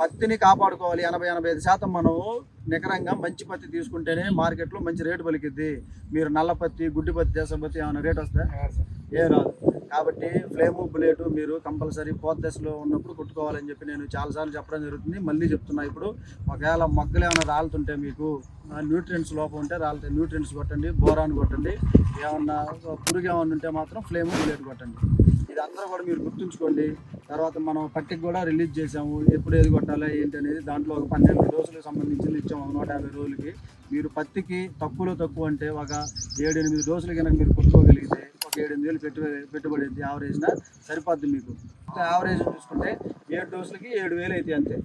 పత్తిని కాపాడుకోవాలి. 80-85% మనం నికరంగా మంచి పత్తి తీసుకుంటేనే మార్కెట్లో మంచి రేటు పలికిద్ది. మీరు నల్ల పత్తి, గుడ్డి పత్తి, దేశ పత్తి ఏమైనా రేట్ వస్తే ఏం రాదు. కాబట్టి ఫ్లేము బుల్లెటు మీరు కంపల్సరీ పోత దశలో ఉన్నప్పుడు కొట్టుకోవాలని చెప్పి నేను చాలాసార్లు చెప్పడం జరుగుతుంది. మళ్ళీ చెప్తున్నా. ఇప్పుడు ఒకవేళ మొగ్గలు ఏమైనా రాలుతుంటే మీకు న్యూట్రియంట్స్ లోపం ఉంటే రాలుతాయి, న్యూట్రియంట్స్ కొట్టండి, బోరాన్ కొట్టండి. ఏమన్నా పురుగు ఏమన్నా ఉంటే మాత్రం ఫ్లేము బుల్లెట్ కొట్టండి. ఇది అందరూ కూడా మీరు గుర్తుంచుకోండి. తర్వాత మనం పట్టికి కూడా రిలీజ్ చేసాము, ఎప్పుడు ఏది కొట్టాలి ఏంటి అనేది. దాంట్లో ఒక 12 డోసులకు సంబంధించింది ఇచ్చాము 150 రోజులకి. మీరు పత్తికి తక్కువలో తక్కువ అంటే ఒక 7-8 డోసులు కనుక మీరు కొట్టుకోగలిగితే ఒక 7,000 పెట్టుబడి అయితే యావరేజ్న సరిపోద్ది మీకు. యావరేజ్ చూసుకుంటే 7 డోసులకి 7,000 అయితే అంతే.